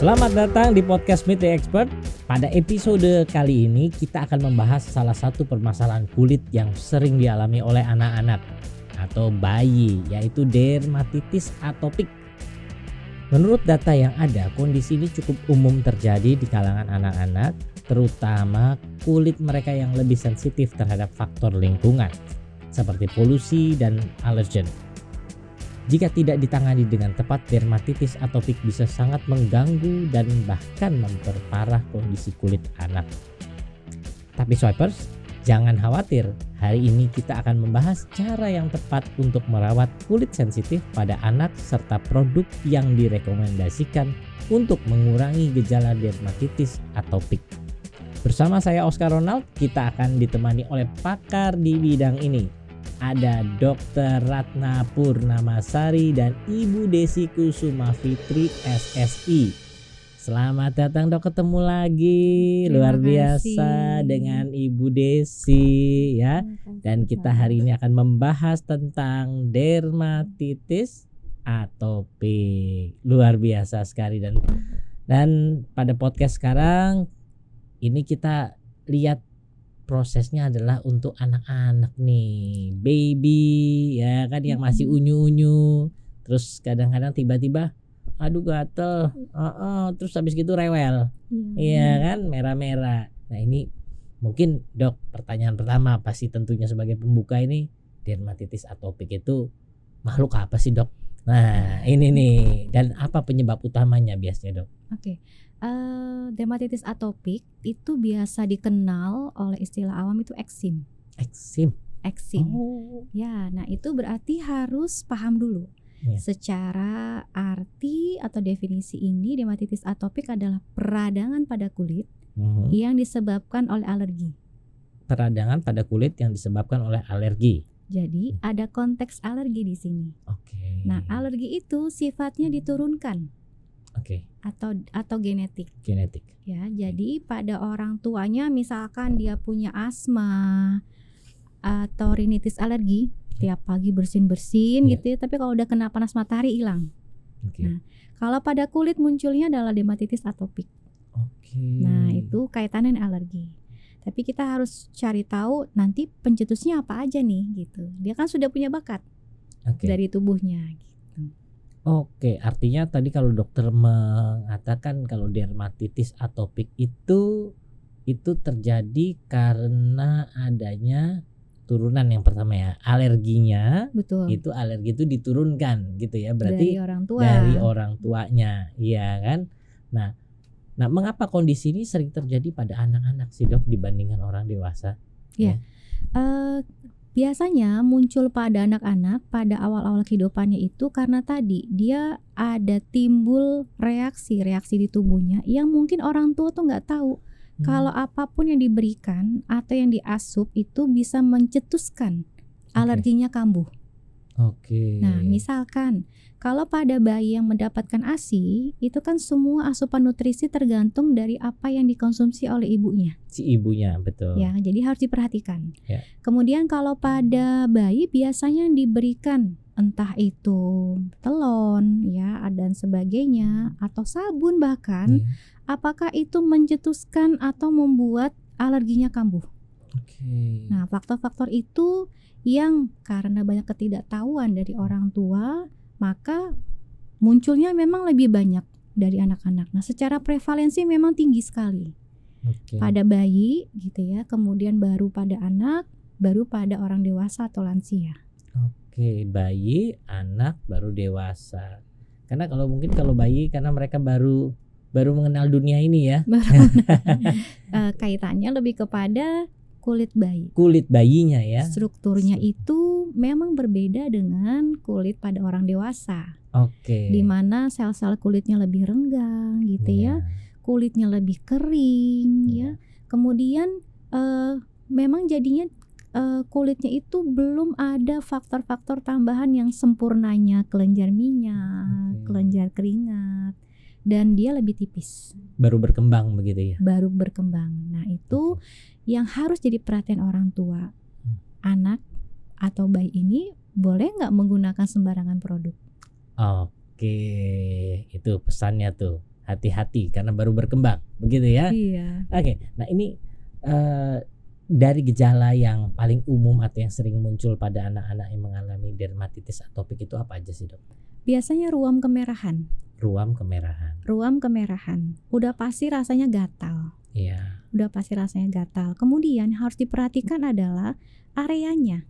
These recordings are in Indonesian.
Selamat datang di podcast Meet the Expert. Pada episode kali ini kita akan membahas salah satu permasalahan kulit yang sering dialami oleh anak-anak atau bayi, yaitu dermatitis atopik. Menurut data yang ada, kondisi ini cukup umum terjadi di kalangan anak-anak, terutama kulit mereka yang lebih sensitif terhadap faktor lingkungan seperti polusi dan alergen. Jika tidak ditangani dengan tepat, dermatitis atopik bisa sangat mengganggu dan bahkan memperparah kondisi kulit anak. Tapi Swipers, jangan khawatir. Hari ini kita akan membahas cara yang tepat untuk merawat kulit sensitif pada anak serta produk yang direkomendasikan untuk mengurangi gejala dermatitis atopik. Bersama saya Oscar Ronald, kita akan ditemani oleh pakar di bidang ini. Ada Dr. Ratna Purnamasari dan Ibu Desi Kusuma Fitri SSI. Selamat datang dok, ketemu lagi. Luar biasa dengan Ibu Desi ya. Dan kita hari ini akan membahas tentang dermatitis atopik. Luar biasa sekali dan pada podcast sekarang ini kita lihat prosesnya adalah untuk anak-anak nih, baby ya kan, yang masih unyu-unyu, terus kadang-kadang tiba-tiba aduh gatel, terus habis gitu rewel, iya kan, merah-merah. Nah ini mungkin dok, pertanyaan pertama pasti tentunya sebagai pembuka ini, dermatitis atopik itu makhluk apa sih dok? Nah ini nih, dan apa penyebab utamanya biasanya dok? Oke. Dermatitis atopik itu biasa dikenal oleh istilah awam itu eksim. Eksim. Oh. Ya, nah itu berarti harus paham dulu. Ya. Secara arti atau definisi ini, dermatitis atopik adalah peradangan pada kulit yang disebabkan oleh alergi. Peradangan pada kulit yang disebabkan oleh alergi. Jadi ada konteks alergi di sini. Oke. Nah, alergi itu sifatnya diturunkan. Oke. Atau genetik. Ya, jadi pada orang tuanya misalkan dia punya asma atau rinitis alergi, tiap pagi bersin-bersin gitu ya, tapi kalau udah kena panas matahari hilang. Nah, kalau pada kulit munculnya adalah dermatitis atopik. Nah, itu kaitannya dengan alergi. Tapi kita harus cari tahu nanti pencetusnya apa aja nih gitu. Dia kan sudah punya bakat dari tubuhnya gitu. Oke, artinya tadi kalau dokter mengatakan kalau dermatitis atopik itu terjadi karena adanya turunan yang pertama ya, alerginya. Betul. Itu alergi itu diturunkan gitu ya, berarti dari orang tuanya, iya kan? Nah, mengapa kondisi ini sering terjadi pada anak-anak sih dok dibandingkan orang dewasa? Ya. Biasanya muncul pada anak-anak pada awal-awal kehidupannya itu karena tadi dia ada timbul reaksi di tubuhnya yang mungkin orang tua tuh nggak tahu kalau apapun yang diberikan atau yang diasup itu bisa mencetuskan alerginya kambuh. Nah, misalkan kalau pada bayi yang mendapatkan ASI, itu kan semua asupan nutrisi tergantung dari apa yang dikonsumsi oleh ibunya. Si ibunya, betul. Ya, jadi harus diperhatikan. Ya. Kemudian kalau pada bayi biasanya yang diberikan entah itu telon, ya, dan sebagainya, atau sabun bahkan, apakah itu mencetuskan atau membuat alerginya kambuh? Nah, faktor-faktor itu yang karena banyak ketidaktahuan dari orang tua, maka munculnya memang lebih banyak dari anak-anak. Nah, secara prevalensi memang tinggi sekali pada bayi gitu ya, kemudian baru pada anak, baru pada orang dewasa atau lansia. Bayi, anak, baru dewasa. Karena kalau bayi karena mereka baru mengenal dunia ini ya. Kaitannya lebih kepada kulit bayinya ya. Strukturnya itu memang berbeda dengan kulit pada orang dewasa. Di mana sel-sel kulitnya lebih renggang gitu ya. Kulitnya lebih kering ya. Kemudian memang jadinya kulitnya itu belum ada faktor-faktor tambahan yang sempurnanya, kelenjar minyak, kelenjar keringat, dan dia lebih tipis. Baru berkembang begitu ya. Nah, itu yang harus jadi perhatian orang tua. Anak atau bayi ini boleh nggak menggunakan sembarangan produk? Itu pesannya tuh. hati-hati karena baru berkembang, begitu ya. Iya. Oke, nah ini dari gejala yang paling umum atau yang sering muncul pada anak-anak yang mengalami dermatitis atopik itu apa aja sih, Dok? Biasanya ruam kemerahan. Ruam kemerahan. Ruam kemerahan. Udah pasti rasanya gatal. Iya. Udah pasti rasanya gatal. Kemudian harus diperhatikan adalah areanya.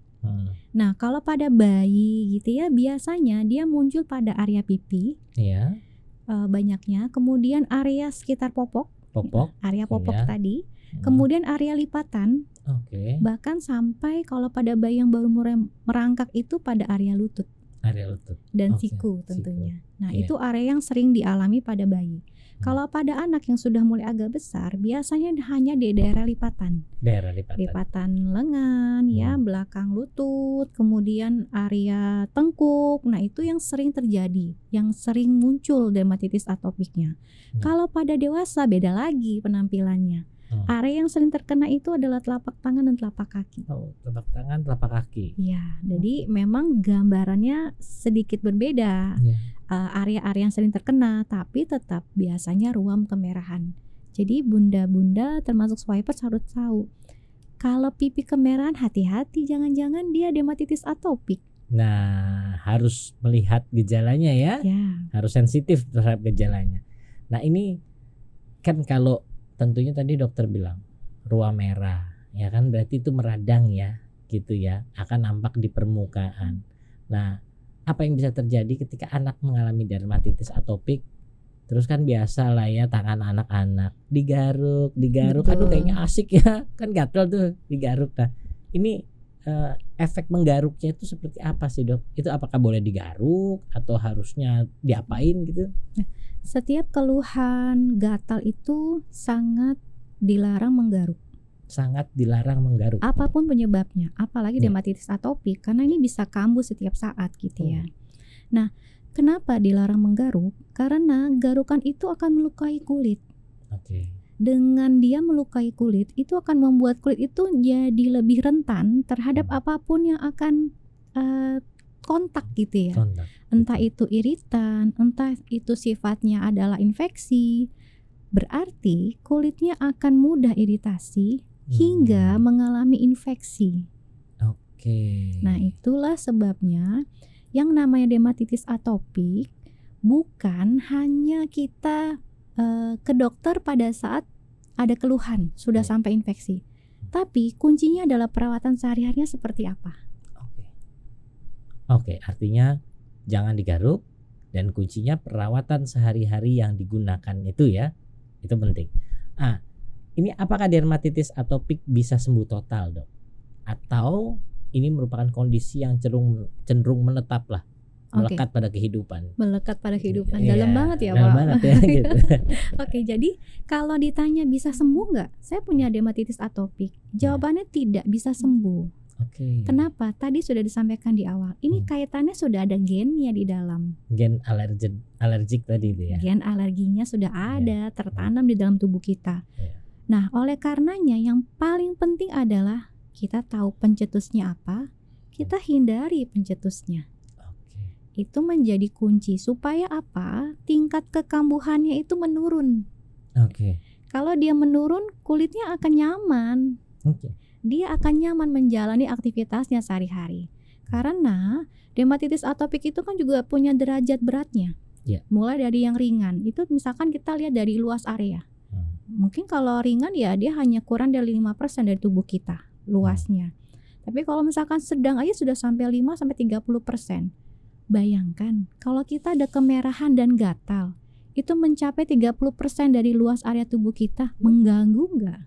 Nah, kalau pada bayi gitu ya, biasanya dia muncul pada area pipi. Iya. Banyaknya. Kemudian area sekitar popok. Area popok iya. tadi. Kemudian area lipatan. Oke. Bahkan sampai kalau pada bayi yang baru mulai merangkak itu pada area lutut. Area lutut. Dan Oke, siku tentunya. Nah, Iya. itu area yang sering dialami pada bayi. Kalau pada anak yang sudah mulai agak besar, biasanya hanya di daerah lipatan. Daerah lipatan. Lipatan lengan, ya, belakang lutut, kemudian area tengkuk. Nah, itu yang sering terjadi, yang sering muncul dermatitis atopiknya. Kalau pada dewasa beda lagi penampilannya. Area yang sering terkena itu adalah telapak tangan dan telapak kaki. Oh, telapak tangan, telapak kaki. Ya, jadi memang gambarannya sedikit berbeda. Area-area yang sering terkena, tapi tetap biasanya ruam kemerahan. Jadi bunda-bunda termasuk swipers harus tahu. Kalau pipi kemerahan, hati-hati, jangan-jangan dia dermatitis atopik. Nah, harus melihat gejalanya ya. Harus sensitif terhadap gejalanya. Nah, ini kan kalau tentunya tadi dokter bilang ruam merah, ya kan, berarti itu meradang ya, gitu ya, akan nampak di permukaan. Nah, apa yang bisa terjadi ketika anak mengalami dermatitis atopik? Terus kan biasa lah ya, tangan anak-anak digaruk, aduh kayaknya asik ya, kan gatel tuh digaruk. Nah, ini efek menggaruknya itu seperti apa sih, Dok? Itu apakah boleh digaruk atau harusnya diapain gitu? Setiap keluhan gatal itu sangat dilarang menggaruk. Sangat dilarang menggaruk. Apapun penyebabnya, apalagi dermatitis atopik, karena ini bisa kambuh setiap saat gitu ya. Nah, kenapa dilarang menggaruk? Karena garukan itu akan melukai kulit. Dengan dia melukai kulit, itu akan membuat kulit itu jadi lebih rentan terhadap apapun yang akan kontak gitu ya. Entah itu iritan, entah itu sifatnya adalah infeksi. Berarti kulitnya akan mudah iritasi hingga mengalami infeksi. Nah, itulah sebabnya yang namanya dermatitis atopik bukan hanya kita ke dokter pada saat ada keluhan sudah sampai infeksi, tapi kuncinya adalah perawatan sehari-harinya seperti apa. Oke, artinya jangan digaruk dan kuncinya perawatan sehari-hari yang digunakan itu ya, itu penting. Ini apakah dermatitis atopik bisa sembuh total, Dok? Atau ini merupakan kondisi yang cenderung menetap lah, melekat pada kehidupan? Melekat pada kehidupan, dalam banget ya, dalam Pak. banget ya, gitu. Oke, jadi kalau ditanya bisa sembuh nggak? Saya punya dermatitis atopik. Jawabannya tidak bisa sembuh. Kenapa? Tadi sudah disampaikan di awal. Ini kaitannya sudah ada gennya di dalam. Gen alergik tadi itu ya. Gen alerginya sudah ada, tertanam di dalam tubuh kita. Nah, oleh karenanya yang paling penting adalah kita tahu pencetusnya apa, kita hindari pencetusnya. Itu menjadi kunci supaya apa? Tingkat kekambuhannya itu menurun. Kalau dia menurun, kulitnya akan nyaman. Dia akan nyaman menjalani aktivitasnya sehari-hari. Karena dermatitis atopik itu kan juga punya derajat beratnya. Mulai dari yang ringan, itu misalkan kita lihat dari luas area. Mungkin kalau ringan ya dia hanya kurang dari 5% dari tubuh kita luasnya. Tapi kalau misalkan sedang aja sudah sampai 5-30%. Bayangkan kalau kita ada kemerahan dan gatal, itu mencapai 30% dari luas area tubuh kita, mengganggu nggak?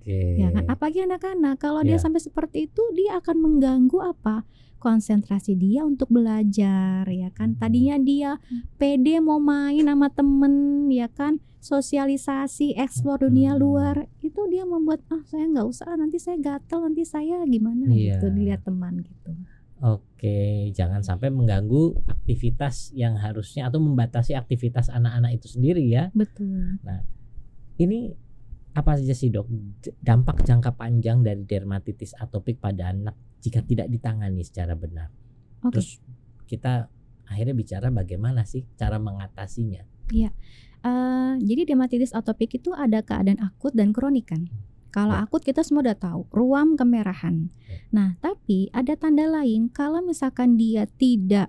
Ya kan, apalagi anak-anak kalau dia sampai seperti itu, dia akan mengganggu apa? Konsentrasi dia untuk belajar, ya kan. Tadinya dia pede mau main sama temen, ya kan, sosialisasi, eksplor dunia luar, itu dia membuat saya nggak usah, nanti saya gatel, nanti saya gimana gitu dilihat teman gitu. Jangan sampai mengganggu aktivitas yang harusnya atau membatasi aktivitas anak-anak itu sendiri ya. Betul. Nah, ini apa saja sih, Dok, dampak jangka panjang dari dermatitis atopik pada anak jika tidak ditangani secara benar? Terus kita akhirnya bicara bagaimana sih cara mengatasinya? Jadi dermatitis atopik itu ada keadaan akut dan kronik kan. Kalau Ya. akut kita semua udah tahu, ruam kemerahan. Nah, tapi ada tanda lain kalau misalkan dia tidak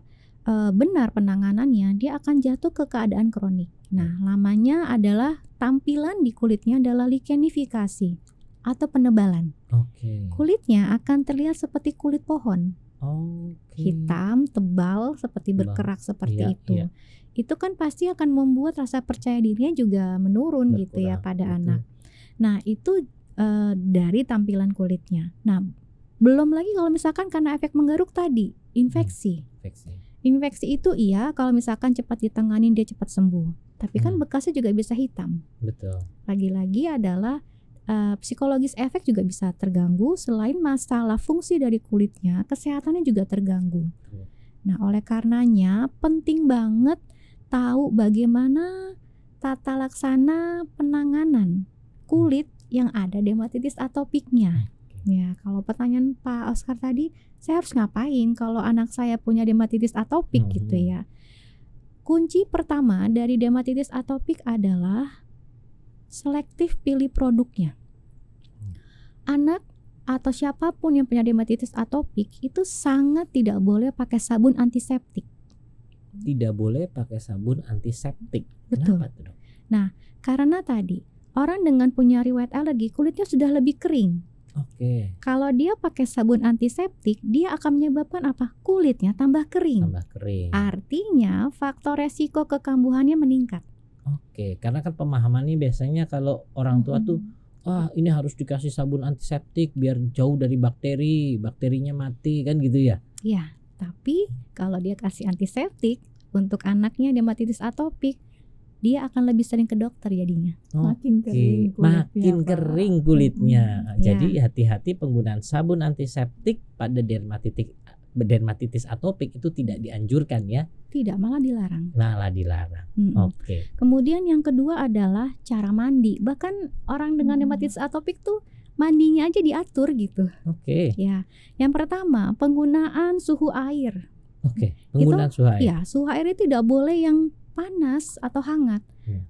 benar penanganannya, dia akan jatuh ke keadaan kronik. Nah, namanya adalah tampilan di kulitnya adalah lichenifikasi atau penebalan. Oke. Kulitnya akan terlihat seperti kulit pohon, Oke. hitam, tebal, seperti Tebal. berkerak seperti Iya, itu. iya. Itu kan pasti akan membuat rasa percaya dirinya juga menurun gitu ya Berkurang, pada betul. anak. Nah, itu dari tampilan kulitnya. Nah, belum lagi kalau misalkan karena efek menggaruk tadi, infeksi. Infeksi. Infeksi itu iya kalau misalkan cepat ditanganin dia cepat sembuh. Tapi kan Hmm. bekasnya juga bisa hitam. Betul. Lagi-lagi adalah psikologis efek juga bisa terganggu. Selain masalah fungsi dari kulitnya, kesehatannya juga terganggu. Betul. Nah, oleh karenanya penting banget tahu bagaimana tata laksana penanganan kulit yang ada dermatitis atopiknya. Ya, kalau pertanyaan Pak Oscar tadi, saya harus ngapain kalau anak saya punya dermatitis atopik gitu ya. Kunci pertama dari dermatitis atopik adalah selektif pilih produknya. Anak atau siapapun yang punya dermatitis atopik itu sangat tidak boleh pakai sabun antiseptik. Tidak boleh pakai sabun antiseptik. Betul. Kenapa tuh, Dok? Karena tadi orang dengan punya riwayat alergi kulitnya sudah lebih kering. Oke. Kalau dia pakai sabun antiseptik, dia akan menyebabkan apa? Kulitnya tambah kering. Tambah kering. Artinya faktor resiko kekambuhannya meningkat. Oke, karena kan pemahamannya biasanya kalau orang tua tuh, ini harus dikasih sabun antiseptik biar jauh dari bakteri, bakterinya mati kan gitu ya. Ya, tapi kalau dia kasih antiseptik untuk anaknya dermatitis atopik, dia akan lebih sering ke dokter jadinya. Makin kering Oke, kulitnya, makin Pak. kering kulitnya. Ya. Jadi hati-hati penggunaan sabun antiseptik pada dermatitis atopik itu tidak dianjurkan ya, Tidak, malah dilarang. malah dilarang. Mm-mm. Oke. Kemudian yang kedua adalah cara mandi. Bahkan orang dengan dermatitis atopik tuh mandinya aja diatur gitu. Oke. Ya, yang pertama penggunaan suhu air. Oke. Penggunaan suhu air. Ya, suhu air itu tidak boleh yang panas atau hangat.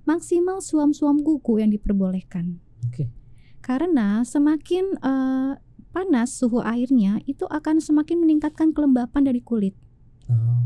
Maksimal suam-suam kuku yang diperbolehkan. Oke. Karena semakin panas suhu airnya itu akan semakin meningkatkan kelembapan dari kulit. Oh,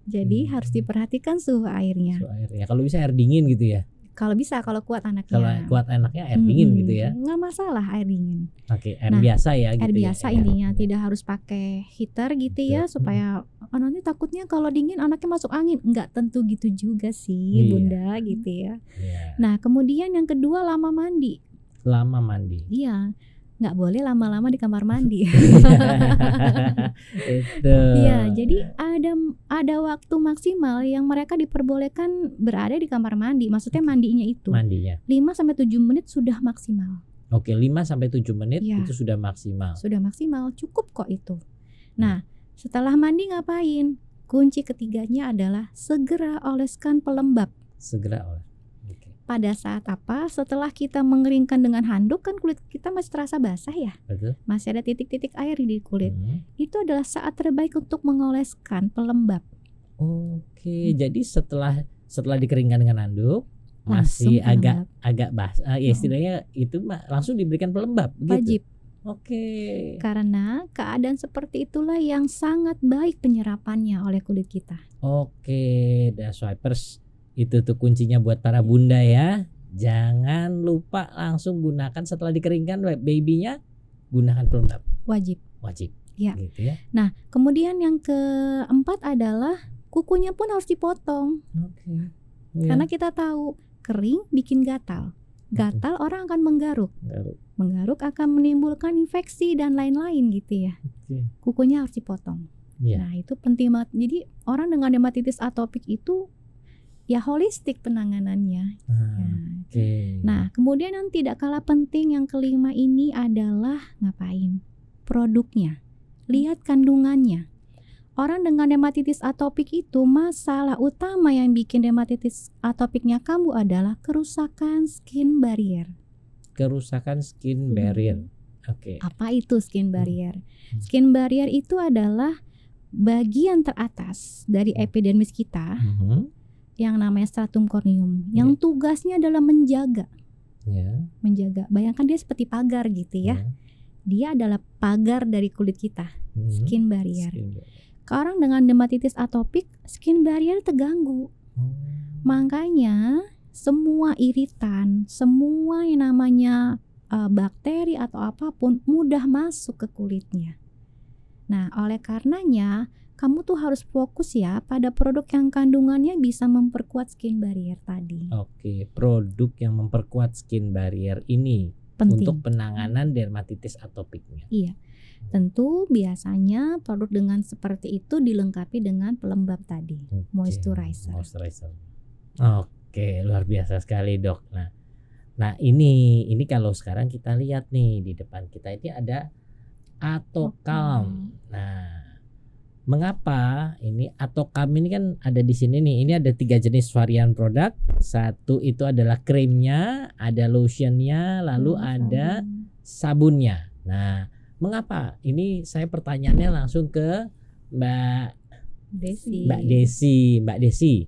Jadi harus diperhatikan suhu airnya. suhu air ya. Kalau bisa air dingin gitu ya. Kalau bisa, kalau kuat anaknya. Kalau kuat enaknya air dingin gitu ya. Nggak masalah air dingin. Oke, air Nah, biasa ya gitu Air ya. biasa intinya, tidak harus pakai heater gitu ya, Betul. supaya nanti takutnya kalau dingin anaknya masuk angin. Nggak tentu gitu juga sih, Iya. Bunda gitu ya. Iya. Nah, kemudian yang kedua lama mandi. Lama mandi. Iya, nggak boleh lama-lama di kamar mandi. Itu. Iya, jadi ada waktu maksimal yang mereka diperbolehkan berada di kamar mandi. Maksudnya mandinya itu Mandinya. 5-7 menit sudah maksimal. Oke, 5-7 menit Iya. itu sudah maksimal. Sudah maksimal, cukup kok itu. Nah, setelah mandi ngapain? Kunci ketiganya adalah segera oleskan pelembab. Segera oleh. Oke. Pada saat apa? Setelah kita mengeringkan dengan handuk kan kulit kita masih terasa basah ya. Betul. Masih ada titik-titik air di kulit. Hmm. Itu adalah saat terbaik untuk mengoleskan pelembab. Oke, jadi setelah dikeringkan dengan handuk Langsung masih agak pelembab. basah, ya istilahnya itu langsung diberikan pelembab gitu. Wajib. Oke. Karena keadaan seperti itulah yang sangat baik penyerapannya oleh kulit kita. Oke, The Swipers, itu tuh kuncinya buat para bunda ya. Jangan lupa langsung gunakan setelah dikeringkan babynya, gunakan pelembab. Wajib. Wajib. Ya. Gitu ya. Nah, kemudian yang keempat adalah kukunya pun harus dipotong. Oke. Karena kita tahu kering bikin gatal. Gatal orang akan menggaruk. Menggaruk akan menimbulkan infeksi dan lain-lain gitu ya. Oke. Kukunya harus dipotong. Iya. Nah, itu penting banget. Jadi orang dengan dermatitis atopik itu ya holistik penanganannya. Oke. Nah, kemudian yang tidak kalah penting yang kelima ini adalah ngapain? Produknya. Lihat kandungannya. Orang dengan dermatitis atopik itu masalah utama yang bikin dermatitis atopiknya kambuh adalah kerusakan skin barrier. Kerusakan skin barrier. Oke. Apa itu skin barrier? Skin barrier itu adalah bagian teratas dari epidermis kita Mhm. yang namanya stratum corneum yang tugasnya adalah menjaga. Bayangkan dia seperti pagar gitu ya. Dia adalah pagar dari kulit kita, skin barrier. Orang dengan dermatitis atopik, skin barrier terganggu. Makanya semua iritan, semua yang namanya bakteri atau apapun mudah masuk ke kulitnya. Nah, oleh karenanya kamu tuh harus fokus ya pada produk yang kandungannya bisa memperkuat skin barrier tadi. Oke, produk yang memperkuat skin barrier ini penting untuk penanganan dermatitis atopiknya. Iya. Tentu biasanya produk dengan seperti itu dilengkapi dengan pelembab tadi, moisturizer. Oke, luar biasa sekali, Dok. Nah, ini kalau sekarang kita lihat nih di depan kita ini ada Atocalm. Nah, mengapa ini Atocalm ini kan ada di sini nih. Ini ada 3 jenis varian produk. Satu itu adalah krimnya, ada lotionnya, lalu ada sabunnya. Nah, mengapa? Ini saya pertanyaannya langsung ke Mbak Desi.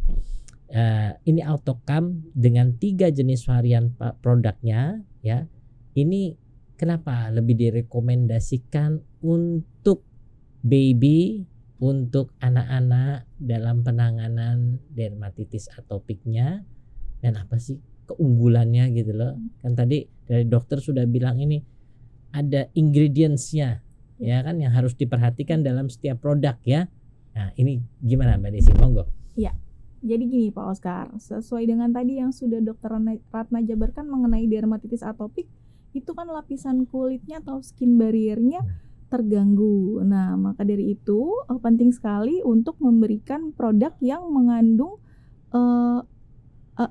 Ini Atocalm dengan 3 jenis varian produknya ya. Ini kenapa lebih direkomendasikan untuk baby, untuk anak-anak dalam penanganan dermatitis atopiknya, dan apa sih keunggulannya gitu loh. Kan tadi dari dokter sudah bilang ini ada ingredientsnya ya kan yang harus diperhatikan dalam setiap produk ya. Nah, ini gimana Mbak Desi, monggo? Iya. Jadi gini Pak Oscar, sesuai dengan tadi yang sudah Dokter Ratna jabarkan mengenai dermatitis atopik, itu kan lapisan kulitnya atau skin barriernya terganggu. Nah, maka dari itu penting sekali untuk memberikan produk yang mengandung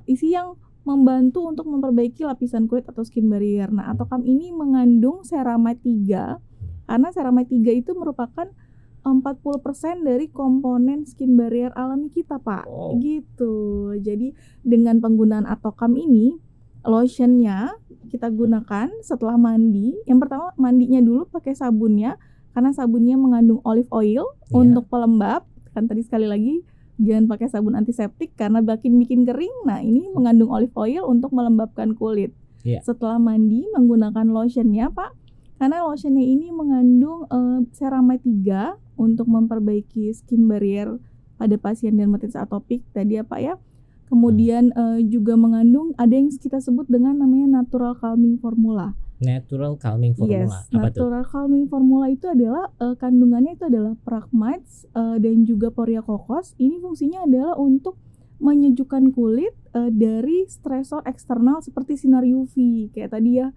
isi yang membantu untuk memperbaiki lapisan kulit atau skin barrier. Nah, Atocalm ini mengandung ceramide 3 karena ceramide 3 itu merupakan 40% dari komponen skin barrier alami kita, Pak. Gitu. Jadi dengan penggunaan Atocalm ini, lotionnya kita gunakan setelah mandi. Yang pertama mandinya dulu pakai sabunnya, karena sabunnya mengandung olive oil untuk pelembab. Kan tadi sekali lagi jangan pakai sabun antiseptik karena bikin kering. Nah, ini mengandung olive oil untuk melembabkan kulit. Setelah mandi menggunakan lotionnya, Pak. Karena lotionnya ini mengandung ceramide 3 untuk memperbaiki skin barrier pada pasien dermatitis atopik tadi ya Pak ya. Kemudian juga mengandung ada yang kita sebut dengan namanya natural calming formula. Natural calming formula. Yes, natural calming formula itu adalah kandungannya itu adalah pragmites dan juga Porhiacoccus. Ini fungsinya adalah untuk menyejukkan kulit dari stresor eksternal seperti sinar UV kayak tadi ya.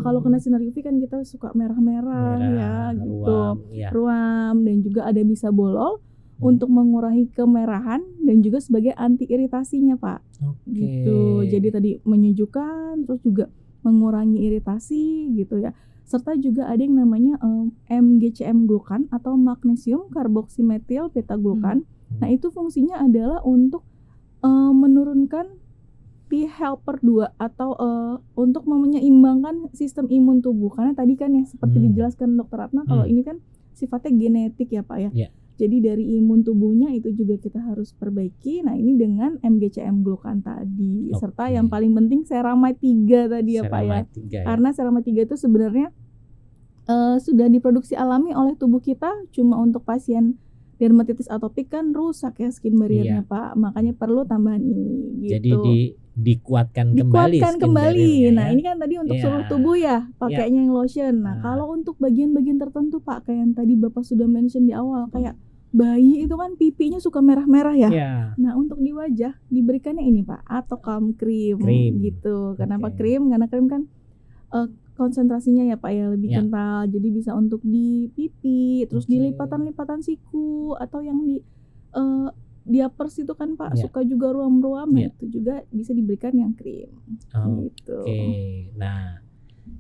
Kalau kena sinar UV kan kita suka merah-merah ya gitu, ruam dan juga ada bisa bolol. Untuk mengurangi kemerahan dan juga sebagai anti iritasinya Pak. Gitu. Jadi tadi menyejukkan terus juga mengurangi iritasi gitu ya. Serta juga ada yang namanya MgCm glucan atau magnesium karboksimetil beta glucan. Nah, itu fungsinya adalah untuk menurunkan T helper 2 atau untuk menyeimbangkan sistem imun tubuh. Karena tadi kan ya seperti dijelaskan Dr. Ratna kalau ini kan sifatnya genetik ya Pak ya. Jadi dari imun tubuhnya itu juga kita harus perbaiki. Nah, ini dengan MgCm glucan tadi. Serta yang paling penting ceramide 3 tadi ya Pak ya. Karena ceramide 3 itu sebenarnya sudah diproduksi alami oleh tubuh kita cuma untuk pasien dermatitis atopik kan rusak ya skin barriernya Pak. Makanya perlu tambahan ini gitu. Jadi dikuatkan kembali skin barriernya. Nah, ini kan tadi untuk seluruh tubuh ya pakainya yang lotion. Nah, kalau untuk bagian-bagian tertentu Pak kayak yang tadi Bapak sudah mention di awal kayak bayi itu kan pipinya suka merah-merah ya. Nah, untuk di wajah diberikannya ini Pak, Atocalm krim gitu. Kenapa krim? Karena krim kan konsentrasinya ya Pak ya lebih kental. Jadi bisa untuk di pipi, terus di lipatan-lipatan siku atau yang di diapers itu kan Pak suka juga ruam-ruam. Itu juga bisa diberikan yang krim. Gitu. Nah,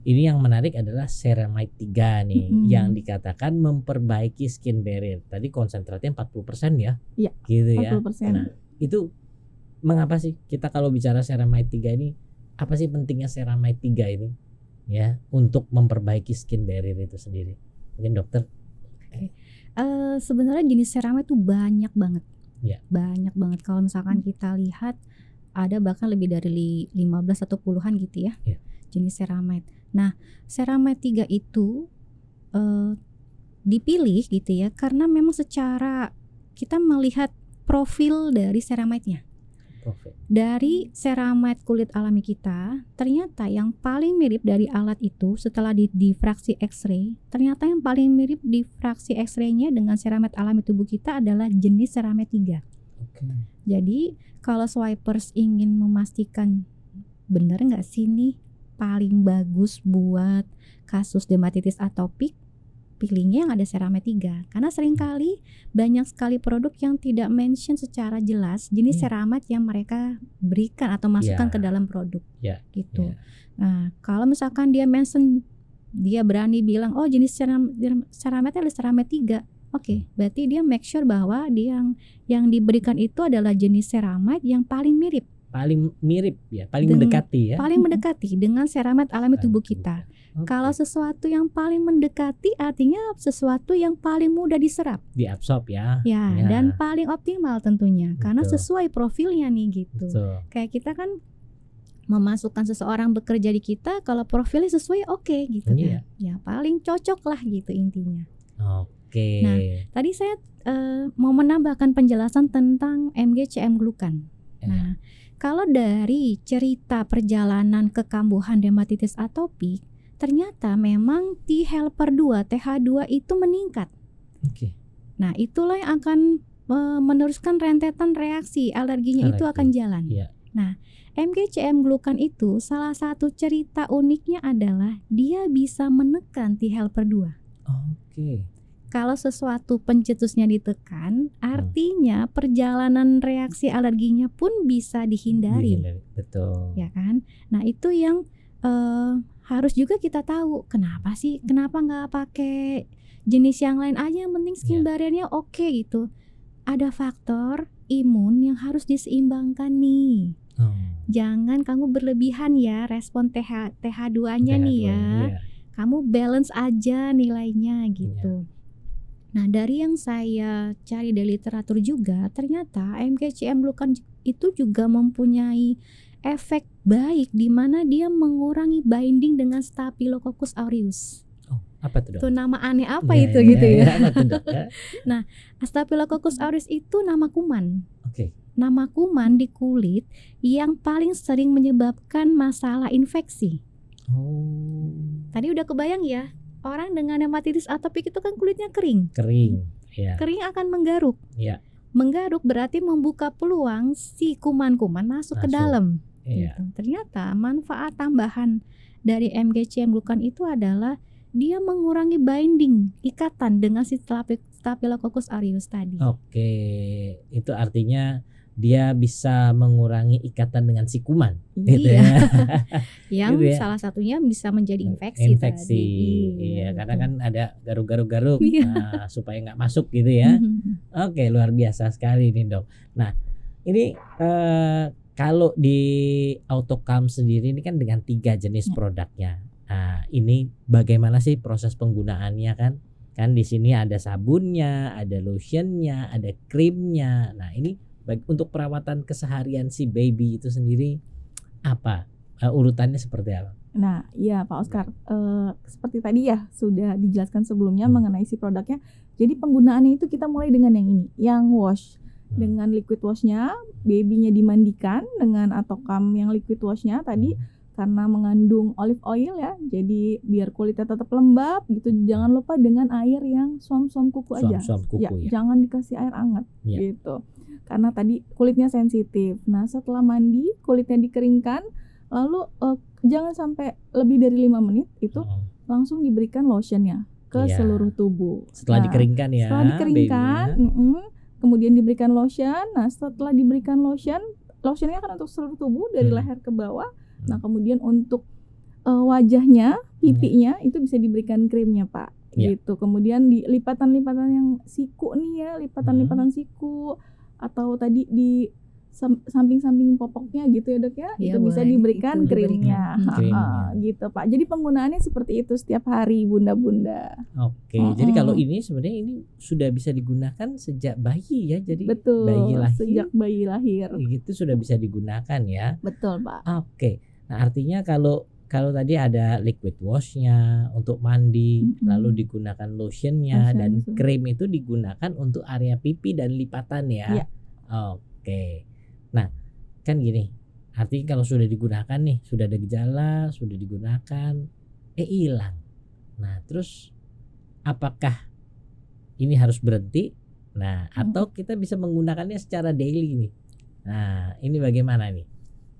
ini yang menarik adalah ceramide 3 nih yang dikatakan memperbaiki skin barrier. Tadi konsentratnya 40% ya. Iya. Gitu 40%. Ya. Nah, itu mengapa sih kita kalau bicara ceramide 3 ini, apa sih pentingnya ceramide 3 ini ya untuk memperbaiki skin barrier itu sendiri? Mungkin dokter. Sebenarnya jenis ceramide itu banyak banget. Ya. Banyak banget kalau misalkan kita lihat ada bahkan lebih dari 15 atau puluhan gitu ya, Ya. jenis ceramide. Nah, ceramide 3 itu dipilih gitu ya karena memang secara kita melihat profil dari ceramide-nya. Dari ceramide kulit alami kita, ternyata yang paling mirip dari alat itu setelah difraksi X-ray, ternyata yang paling mirip difraksi X-ray-nya dengan ceramide alami tubuh kita adalah jenis ceramide 3. Jadi kalau swipers ingin memastikan benar nggak sih nih paling bagus buat kasus dermatitis atopik, pilihnya yang ada ceramide 3 karena seringkali banyak sekali produk yang tidak mention secara jelas jenis ceramide yang mereka berikan atau masukkan ke dalam produk gitu. Nah, kalau misalkan dia mention, dia berani bilang oh jenis ceramide adalah ceramide 3. Oke, berarti dia make sure bahwa dia yang diberikan itu adalah jenis ceramide yang paling mirip ya, paling mendekati dengan ceramide alami tubuh kita. Kalau sesuatu yang paling mendekati artinya sesuatu yang paling mudah diserap, diabsorb ya. Dan paling optimal tentunya. Karena sesuai profilnya nih gitu. Kayak kita kan memasukkan seseorang bekerja di kita, kalau profilnya sesuai oke gitu kan. Ya paling cocok lah gitu intinya. Nah, tadi saya mau menambahkan penjelasan tentang MGCM glukan. Nah, kalau dari cerita perjalanan kekambuhan dermatitis atopik, ternyata memang T helper 2 TH2 itu meningkat. Nah, itulah yang akan meneruskan rentetan reaksi alerginya itu akan jalan. Nah, MGCM glukan itu salah satu cerita uniknya adalah dia bisa menekan T helper 2. Kalau sesuatu pencetusnya ditekan, artinya perjalanan reaksi alerginya pun bisa dihindari. Betul. Ya kan? Nah, itu yang harus juga kita tahu. Kenapa nggak pakai jenis yang lain aja, yang penting skin barrier-nya oke gitu. Ada faktor imun yang harus diseimbangkan nih. Jangan kamu berlebihan ya respon TH2-nya nih ya. Kamu balance aja nilainya gitu. Nah, dari yang saya cari dari literatur juga, ternyata MGCM glukan itu juga mempunyai efek baik di mana dia mengurangi binding dengan Staphylococcus aureus. Apa tuh, Dok? Itu nama aneh apa itu gitu ya. Apa tuh, Dok? Nah, Staphylococcus aureus itu nama kuman. Nama kuman di kulit yang paling sering menyebabkan masalah infeksi. Tadi udah kebayang ya? Orang dengan dermatitis atopik itu kan kulitnya kering. Kering akan menggaruk. Menggaruk berarti membuka peluang si kuman-kuman masuk ke dalam. Gitu. Ternyata manfaat tambahan dari MGCM glukan itu adalah dia mengurangi binding, ikatan dengan si Staphylococcus aureus tadi. Itu artinya dia bisa mengurangi ikatan dengan si kuman, gitu ya. Yang gitu ya? Salah satunya bisa menjadi infeksi tadi. Karena kan ada garuk-garuk supaya nggak masuk gitu ya. Luar biasa sekali nih, Dok. Nah, ini kalau di Autocam sendiri ini kan dengan 3 jenis produknya. Nah, ini bagaimana sih proses penggunaannya kan? Kan di sini ada sabunnya, ada lotionnya, ada krimnya. Nah, ini untuk perawatan keseharian si baby itu sendiri apa urutannya seperti apa? Nah, ya Pak Oscar, seperti tadi ya sudah dijelaskan sebelumnya mengenai si produknya. Jadi penggunaannya itu kita mulai dengan yang ini, yang wash. Dengan liquid washnya, babynya dimandikan dengan Autocam yang liquid washnya tadi karena mengandung olive oil ya, jadi biar kulitnya tetap lembab gitu. Jangan lupa dengan air yang suam-suam kuku aja. Jangan dikasih air hangat gitu. Karena tadi kulitnya sensitif. Nah, setelah mandi kulitnya dikeringkan, lalu jangan sampai lebih dari 5 menit itu langsung diberikan lotionnya ke seluruh tubuh. Setelah dikeringkan ya. Setelah dikeringkan, kemudian diberikan lotion. Nah, setelah diberikan lotionnya kan untuk seluruh tubuh dari leher ke bawah. Nah, kemudian untuk wajahnya, pipinya itu bisa diberikan krimnya, Pak. Gitu. Kemudian di lipatan-lipatan yang siku nih ya, lipatan-lipatan siku atau tadi di samping-samping popoknya gitu ya dok ya, Iya, itu bisa boleh. diberikan Itu krimnya. diberikan. Krimnya. Gitu Pak. Jadi penggunaannya seperti itu setiap hari bunda-bunda. Oke, Mm-mm. jadi kalau ini sebenarnya ini sudah bisa digunakan sejak bayi ya. Jadi Betul. bayi lahir Sejak bayi lahir. gitu sudah bisa digunakan ya. Betul Pak. Oke. Nah, artinya kalau tadi ada liquid washnya untuk mandi, Mm-mm. lalu digunakan lotionnya Lotion, dan lotion. krim itu digunakan untuk area pipi dan lipatan ya. Iya. Oke. Nah, kan gini. Artinya kalau sudah digunakan nih, sudah ada gejala, sudah digunakan, hilang. Nah, terus apakah ini harus berhenti? Nah, atau kita bisa menggunakannya secara daily nih. Nah, ini bagaimana nih,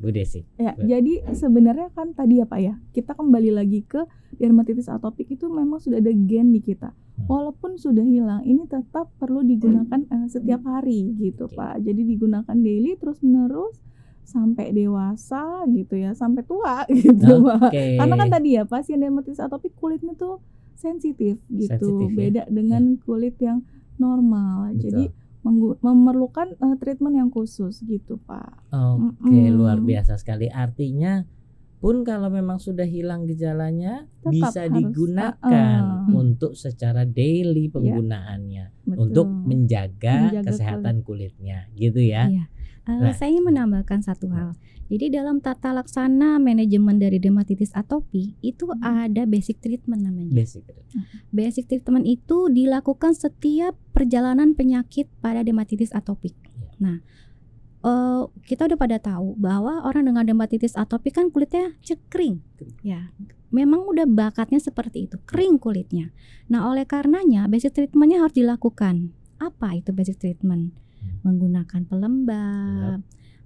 Bu Desi? Ya, jadi sebenarnya kan tadi ya Pak ya, kita kembali lagi ke dermatitis atopik itu memang sudah ada gen di kita. Walaupun sudah hilang, ini tetap perlu digunakan setiap hari gitu Oke. Pak. Jadi digunakan daily terus menerus sampai dewasa gitu ya, sampai tua gitu Pak. Oke. Karena kan tadi ya pasien dermatitis atopik kulitnya tuh sensitif gitu, Sensitif, ya. beda dengan kulit yang normal. Betul. Jadi memerlukan treatment yang khusus gitu Pak. Oke, luar biasa sekali. Artinya pun kalau memang sudah hilang gejalanya Tetap bisa harus, digunakan untuk secara daily penggunaannya Betul. untuk menjaga Menjaga kesehatan kulitnya, gitu ya. Iya. Nah. Saya ingin menambahkan satu hal. Jadi dalam tata laksana manajemen dari dermatitis atopik itu ada basic treatment namanya. Basic. Basic treatment itu dilakukan setiap perjalanan penyakit pada dermatitis atopik. Ya. Nah, kita udah pada tahu bahwa orang dengan dermatitis atopik kan kulitnya kering. Ya, memang udah bakatnya seperti itu, kering kulitnya. Nah, oleh karenanya basic treatmentnya harus dilakukan. Apa itu basic treatment? Menggunakan pelembab,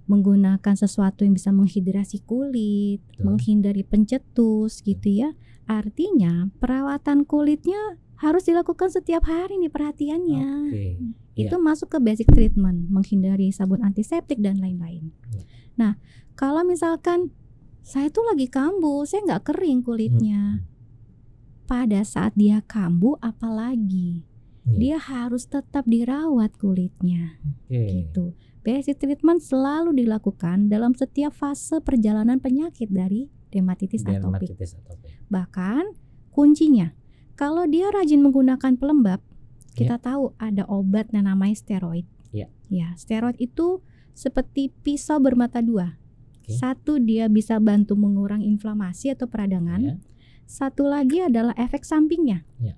menggunakan sesuatu yang bisa menghidrasi kulit, Betul. menghindari pencetus gitu ya. Artinya perawatan kulitnya harus dilakukan setiap hari nih perhatiannya. Oke. Itu masuk ke basic treatment, menghindari sabun antiseptik dan lain-lain. Ya. Nah, kalau misalkan saya tuh lagi kambuh, saya nggak kering kulitnya. Pada saat dia kambuh apalagi, dia harus tetap dirawat kulitnya. Oke. Gitu. Basic treatment selalu dilakukan dalam setiap fase perjalanan penyakit dari dermatitis atopik. Dermatitis atopik. Bahkan kuncinya, kalau dia rajin menggunakan pelembab, kita tahu ada obat yang namanya steroid. Ya. Ya, steroid itu seperti pisau bermata dua. Oke. Satu, dia bisa bantu mengurangi inflamasi atau peradangan. Ya. Satu lagi adalah efek sampingnya. Ya.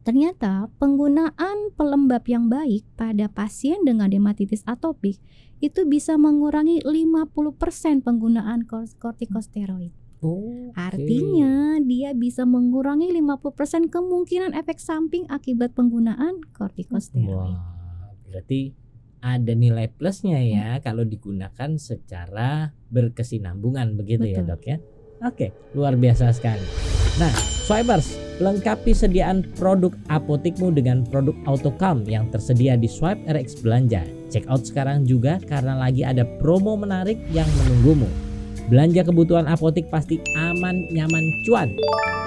Ternyata penggunaan pelembab yang baik pada pasien dengan dermatitis atopik itu bisa mengurangi 50% penggunaan kortikosteroid. Oke. Artinya dia bisa mengurangi 50% kemungkinan efek samping akibat penggunaan kortikosteroid. Wah, berarti ada nilai plusnya ya kalau digunakan secara berkesinambungan begitu ya Betul. dok ya. Oke, luar biasa sekali. Nah, Swipers, lengkapi sediaan produk apotikmu dengan produk AutoCalm yang tersedia di Swipe RX Belanja. Check out sekarang juga karena lagi ada promo menarik yang menunggumu. Belanja kebutuhan apotik pasti aman, nyaman, cuan.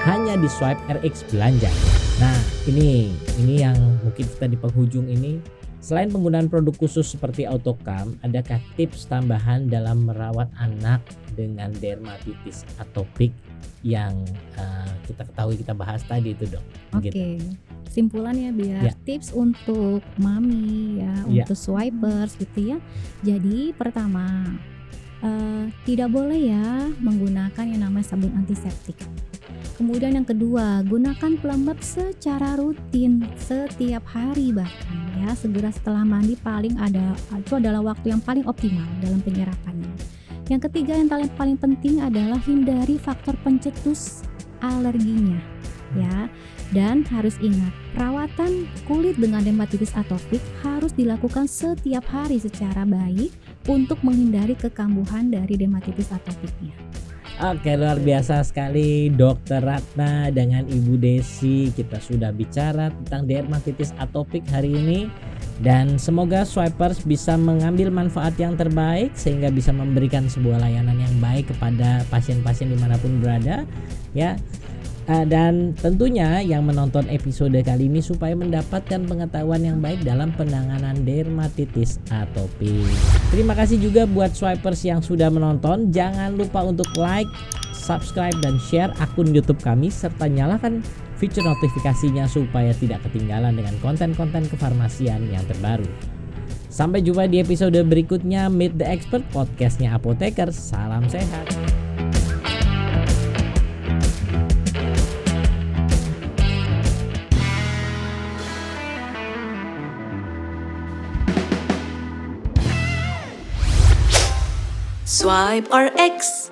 Hanya di Swipe RX Belanja. Nah, ini yang mungkin kita di penghujung ini. Selain penggunaan produk khusus seperti AutoCalm, adakah tips tambahan dalam merawat anak dengan dermatitis atopik yang kita ketahui kita bahas tadi itu dok? Oke, kesimpulannya biar tips untuk mami ya, untuk swipers gitu ya. Jadi pertama, tidak boleh ya menggunakan yang namanya sabun antiseptik. Kemudian yang kedua, gunakan pelembab secara rutin setiap hari bahkan ya, segera setelah mandi itu adalah waktu yang paling optimal dalam penyerapannya. Yang ketiga yang paling penting adalah hindari faktor pencetus alerginya ya. Dan harus ingat, perawatan kulit dengan dermatitis atopik harus dilakukan setiap hari secara baik untuk menghindari kekambuhan dari dermatitis atopiknya. Oke, luar biasa sekali Dokter Ratna dengan Ibu Desi. Kita sudah bicara tentang dermatitis atopik hari ini. Dan semoga Swipers bisa mengambil manfaat yang terbaik sehingga bisa memberikan sebuah layanan yang baik kepada pasien-pasien dimanapun berada. Ya, Dan tentunya yang menonton episode kali ini supaya mendapatkan pengetahuan yang baik dalam penanganan dermatitis atopik. Terima kasih juga buat swipers yang sudah menonton. Jangan lupa untuk like, subscribe, dan share akun YouTube kami serta nyalakan fitur notifikasinya supaya tidak ketinggalan dengan konten-konten kefarmasian yang terbaru. Sampai jumpa di episode berikutnya Meet the Expert, podcastnya Apoteker. Salam sehat. Swipe or X.